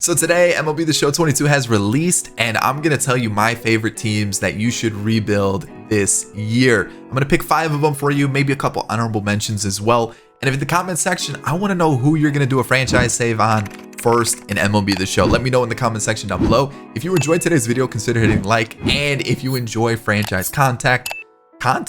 So today, MLB The Show 22 has released, and I'm going to tell you my favorite teams that you should rebuild this year. I'm going to pick 5 of them for you, maybe a couple honorable mentions as well. And if in the comment section, I want to know who you're going to do a franchise save on first in MLB The Show. Let me know in the comment section down below. If you enjoyed today's video, consider hitting like. And if you enjoy franchise content, hit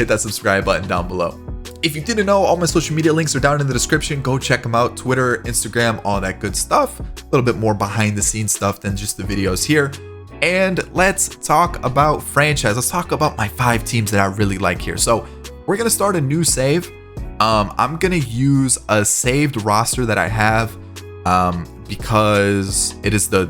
that subscribe button down below. If you didn't know, all my social media links are down in the description. Go check them out. Twitter, Instagram, all that good stuff. A little bit more behind the scenes stuff than just the videos here. And let's talk about franchise. Let's talk about my 5 teams that I really like here. So we're going to start a new save. I'm going to use a saved roster that I have because it is the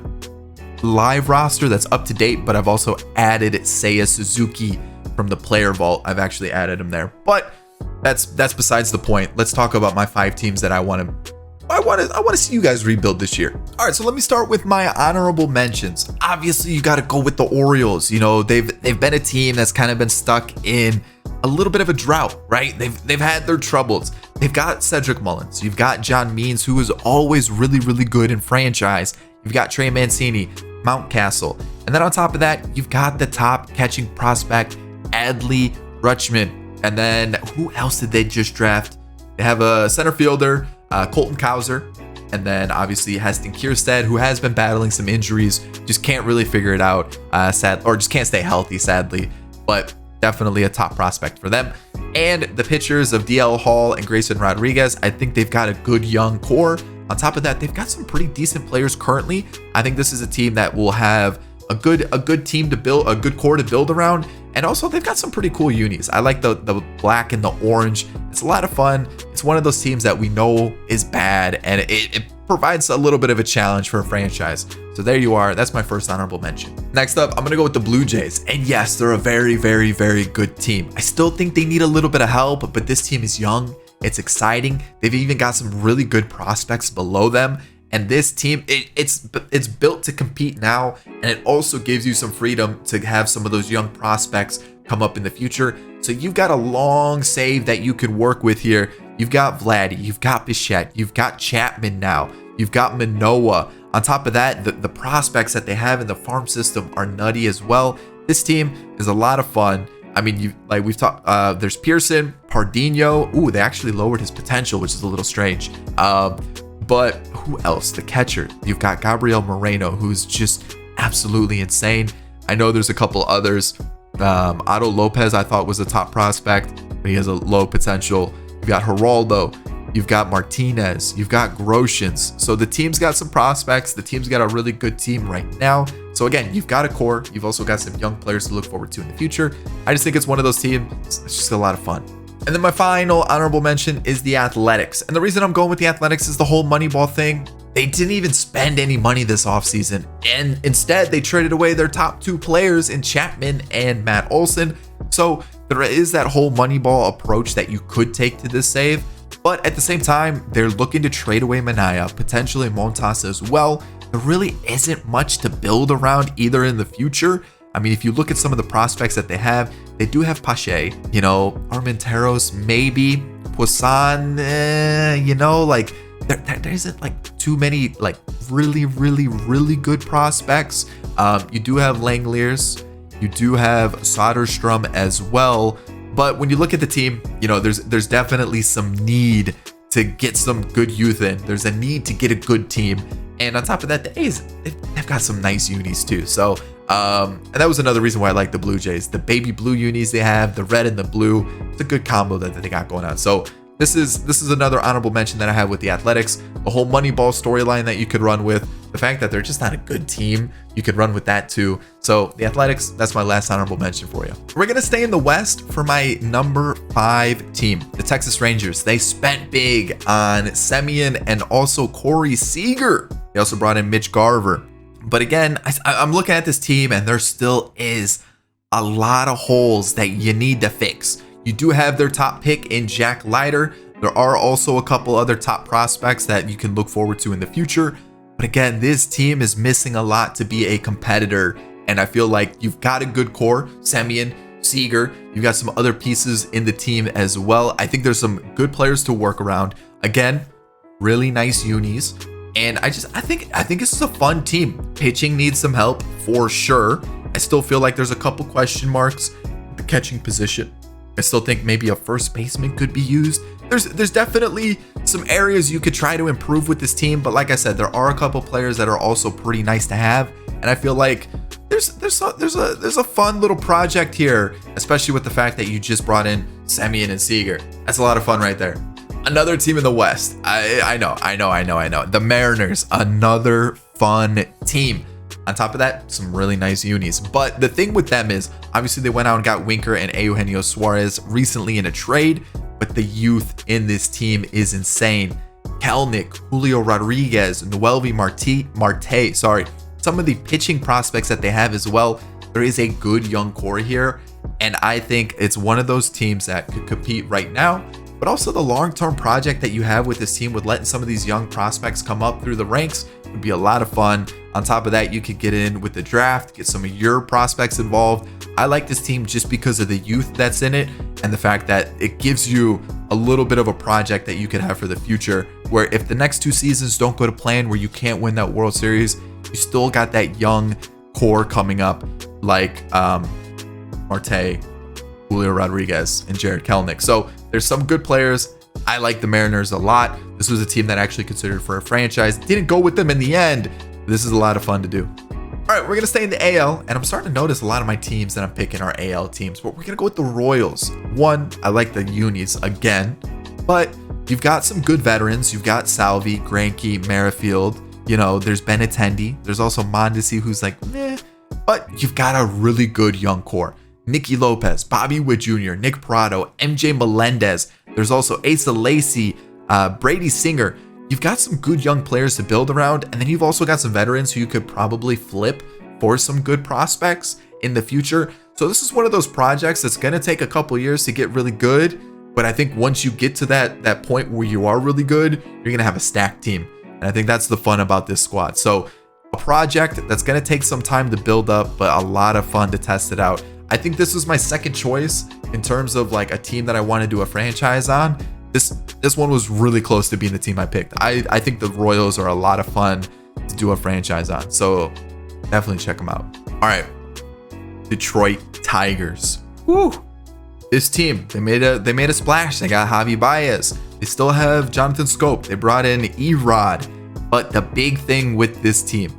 live roster that's up to date, but I've also added Seiya Suzuki from the player vault. I've actually added him there, but that's besides the point. Let's talk about my 5 teams that I want to see you guys rebuild this year. All right, so let me start with my honorable mentions. Obviously, you got to go with the Orioles. You know, they've been a team that's kind of been stuck in a little bit of a drought, right? They've had their troubles. They've got Cedric Mullins. You've got John Means, who is always really, really good in franchise. You've got Trey Mancini, Mountcastle. And then on top of that, you've got the top catching prospect, Adley Rutschman. And then who else did they just draft? They have a center fielder, Colton Cowser. And then obviously Heston Kjerstad, who has been battling some injuries, just can't really figure it out, or just can't stay healthy, sadly. But definitely a top prospect for them. And the pitchers of DL Hall and Grayson Rodriguez, I think they've got a good young core. On top of that, they've got some pretty decent players currently. I think this is a team that will have a good team to build, a good core to build around. And also they've got some pretty cool unis. I like the black and the orange. It's a lot of fun. It's one of those teams that we know is bad, and it provides a little bit of a challenge for a franchise. So there you are. That's my first honorable mention. Next up, I'm going to go with the Blue Jays. And yes, they're a very, very, very good team. I still think they need a little bit of help, but this team is young. It's exciting. They've even got some really good prospects below them. And this team, it's built to compete now, and it also gives you some freedom to have some of those young prospects come up in the future. So you've got a long save that you could work with here. You've got Vladdy, you've got Bichette, you've got Chapman now, you've got Manoah. On top of that, the prospects that they have in the farm system are nutty as well. This team is a lot of fun. I mean, we've talked. There's Pearson, Pardinho. Ooh, they actually lowered his potential, which is a little strange. But who else? The catcher. You've got Gabriel Moreno, who's just absolutely insane. I know there's a couple others. Otto Lopez, I thought was a top prospect, but he has a low potential. You've got Geraldo. You've got Martinez. You've got Groshans. So the team's got some prospects. The team's got a really good team right now. So again, you've got a core. You've also got some young players to look forward to in the future. I just think it's one of those teams. It's just a lot of fun. And then my final honorable mention is the Athletics. And the reason I'm going with the Athletics is the whole Moneyball thing. They didn't even spend any money this offseason. And instead, they traded away their top 2 players in Chapman and Matt Olson. So there is that whole Moneyball approach that you could take to this save. But at the same time, they're looking to trade away Minaya, potentially Montas as well. There really isn't much to build around either in the future. I mean, if you look at some of the prospects that they do have Pache, you know, Armenteros, maybe Poisson, you know, like there isn't like too many like really, really, really good prospects. You do have Langeliers, you do have Soderstrom as well. But when you look at the team, you know, there's definitely some need to get some good youth in. There's a need to get a good team. And on top of that, the A's, they've got some nice unis too. So, and that was another reason why I like the Blue Jays. The baby blue unis they have, the red and the blue, it's a good combo that they got going on. So this is another honorable mention that I have with the Athletics. The whole Moneyball storyline that you could run with, the fact that they're just not a good team, you could run with that too. So the Athletics, that's my last honorable mention for you. We're gonna stay in the West for my number 5 team, the Texas Rangers. They spent big on Semien and also Corey Seager. They also brought in Mitch Garver. But again, I'm looking at this team and there still is a lot of holes that you need to fix. You do have their top pick in Jack Leiter. There are also a couple other top prospects that you can look forward to in the future. But again, this team is missing a lot to be a competitor. And I feel like you've got a good core, Semien, Seager. You've got some other pieces in the team as well. I think there's some good players to work around. Again, really nice unis. And I think this is a fun team. Pitching needs some help for sure. I still feel like there's a couple question marks at the catching position. I still think maybe a first baseman could be used. There's definitely some areas you could try to improve with this team, but like I said, there are a couple players that are also pretty nice to have, and I feel like there's a fun little project here, especially with the fact that you just brought in Semien and Seager. That's a lot of fun right there. Another team in the West. I know. The Mariners, another fun team. On top of that, some really nice unis. But the thing with them is, obviously they went out and got Winker and Eugenio Suarez recently in a trade, but the youth in this team is insane. Kelenic, Julio Rodriguez, Noelvi Marte, some of the pitching prospects that they have as well. There is a good young core here, and I think it's one of those teams that could compete right now, but also the long-term project that you have with this team with letting some of these young prospects come up through the ranks would be a lot of fun. On top of that, you could get in with the draft, get some of your prospects involved. I like this team just because of the youth that's in it and the fact that it gives you a little bit of a project that you could have for the future, where if the next 2 seasons don't go to plan, where you can't win that World Series, you still got that young core coming up like Marte, Julio Rodriguez, and Jared Kelenic. So there's some good players. I like the Mariners a lot. This was a team that actually considered for a franchise. Didn't go with them in the end. This is a lot of fun to do. All right, we're going to stay in the AL, and I'm starting to notice a lot of my teams that I'm picking are AL teams, but we're going to go with the Royals. One, I like the unis again, but you've got some good veterans. You've got Salvi, Greinke, Merrifield. You know, there's Benintendi. There's also Mondesi, who's like, meh, but you've got a really good young core. Nicky Lopez, Bobby Witt Jr., Nick Pratto, MJ Melendez. There's also Asa Lacy, Brady Singer. You've got some good young players to build around, and then you've also got some veterans who you could probably flip for some good prospects in the future. So this is one of those projects that's going to take a couple years to get really good, but I think once you get to that point where you are really good, you're going to have a stacked team. And I think that's the fun about this squad. So a project that's going to take some time to build up, but a lot of fun to test it out. I think this was my second choice in terms of like a team that I want to do a franchise on. This one was really close to being the team I picked. I think the Royals are a lot of fun to do a franchise on. So definitely check them out. All right. Detroit Tigers. Woo. This team, they made a splash. They got Javi Baez. They still have Jonathan Scope. They brought in Erod. But the big thing with this team,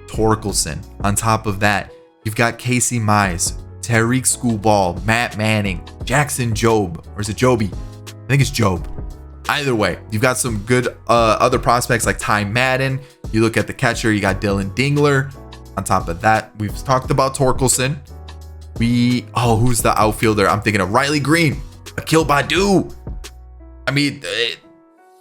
Torkelson. On top of that, you've got Casey Mize, Tariq Schoolball, Matt Manning, Jackson Jobe, or is it Joby? I think it's Jobe. Either way, you've got some good other prospects like Ty Madden. You look at the catcher, you got Dylan Dingler. On top of that, we've talked about Torkelson. Who's the outfielder? I'm thinking of Riley Green, Akil Baddoo. I mean,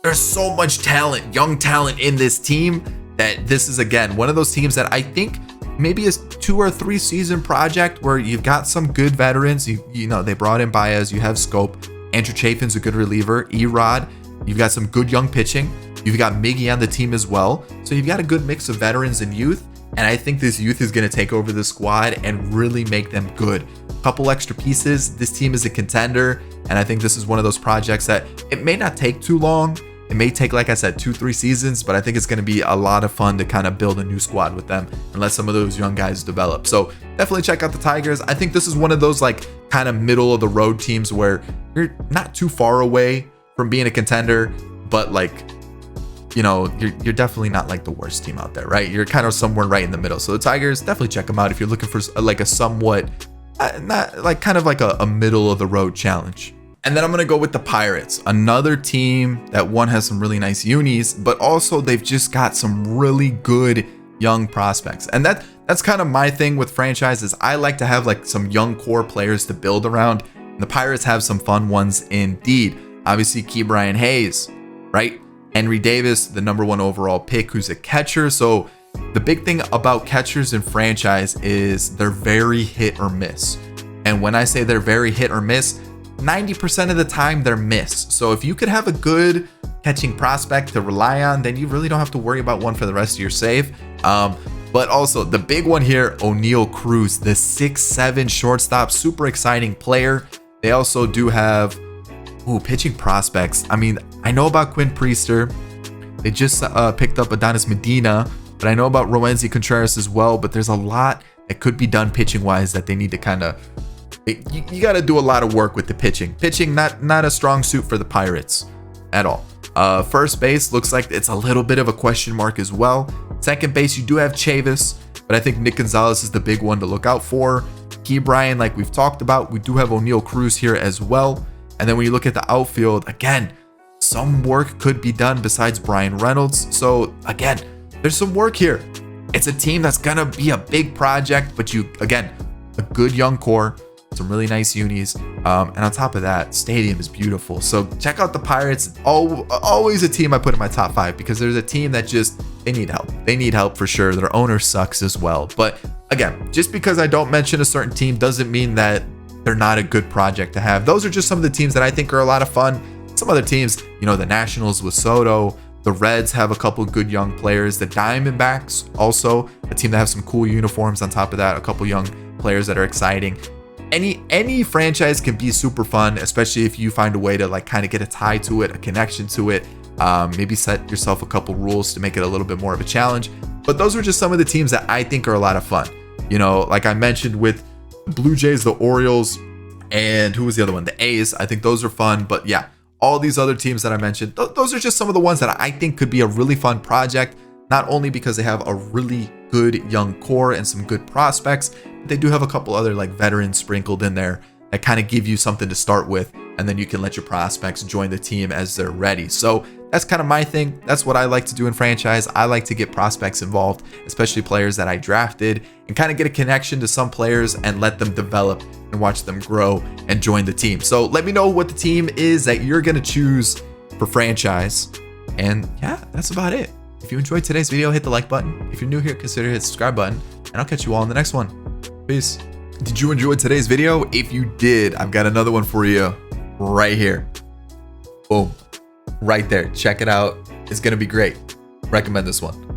there's so much talent, young talent in this team that this is, again, one of those teams that I think maybe a 2 or 3 season project where you've got some good veterans. You know, they brought in Baez, you have Scope. Andrew Chafin's a good reliever. Erod, you've got some good young pitching. You've got Miggy on the team as well. So you've got a good mix of veterans and youth. And I think this youth is going to take over the squad and really make them good. A couple extra pieces. This team is a contender. And I think this is one of those projects that it may not take too long. It may take, like I said, 2-3 seasons, but I think it's going to be a lot of fun to kind of build a new squad with them and let some of those young guys develop. So definitely check out the Tigers. I think this is one of those like kind of middle of the road teams where you're not too far away from being a contender, but like, you know, you're definitely not like the worst team out there, right? You're kind of somewhere right in the middle. So the Tigers, definitely check them out if you're looking for like a somewhat, not like kind of like a middle of the road challenge. And then I'm going to go with the Pirates, another team that one has some really nice unis, but also they've just got some really good young prospects. And that's kind of my thing with franchises. I like to have like some young core players to build around. And the Pirates have some fun ones indeed. Obviously, Ke'Bryan Hayes, right? Henry Davis, the #1 overall pick, who's a catcher. So the big thing about catchers in franchise is they're very hit or miss. And when I say they're very hit or miss, 90% of the time they're miss. So if you could have a good catching prospect to rely on, then you really don't have to worry about one for the rest of your save. But also the big one here, O'Neal Cruz, the 6'7" shortstop, super exciting player. They also do have pitching prospects. I mean, I know about Quinn Priester. They just picked up Adonis Medina, but I know about Roansy Contreras as well. But there's a lot that could be done pitching wise that they need to kind of. You got to do a lot of work with the pitching. Pitching not a strong suit for the Pirates at all. First base looks like it's a little bit of a question mark as well. Second base, you do have Chavis, but I think Nick Gonzalez is the big one to look out for. Key Bryan, like we've talked about, we do have O'Neal Cruz here as well. And then when you look at the outfield, again, some work could be done besides Brian Reynolds. So again, there's some work here. It's a team that's gonna be a big project, but again, a good young core, some really nice unis, and on top of that, stadium is beautiful. So check out the Pirates. Always a team I put in my top 5 because there's a team that they need help. They need help for sure. Their owner sucks as well. But again, just because I don't mention a certain team doesn't mean that they're not a good project to have. Those are just some of the teams that I think are a lot of fun. Some other teams, the Nationals with Soto. The Reds have a couple good young players. The Diamondbacks also a team that have some cool uniforms. On top of that, a couple young players that are exciting. Any franchise can be super fun, especially if you find a way to like kind of get a tie to it, a connection to it. Maybe set yourself a couple rules to make it a little bit more of a challenge. But those are just some of the teams that I think are a lot of fun. Like I mentioned with the Blue Jays, the Orioles, and who was the other one? The A's. I think those are fun. But yeah, all these other teams that I mentioned, those are just some of the ones that I think could be a really fun project. Not only because they have a really good young core and some good prospects, but they do have a couple other like veterans sprinkled in there that kind of give you something to start with, and then you can let your prospects join the team as they're ready. So that's kind of my thing. That's what I like to do in franchise. I like to get prospects involved, especially players that I drafted, and kind of get a connection to some players and let them develop and watch them grow and join the team. So let me know what the team is that you're going to choose for franchise. And yeah, that's about it. If you enjoyed today's video, hit the like button. If you're new here, consider hitting the subscribe button, and I'll catch you all in the next one. Peace. Did you enjoy today's video? If you did, I've got another one for you right here. Boom. Right there. Check it out. It's going to be great. Recommend this one.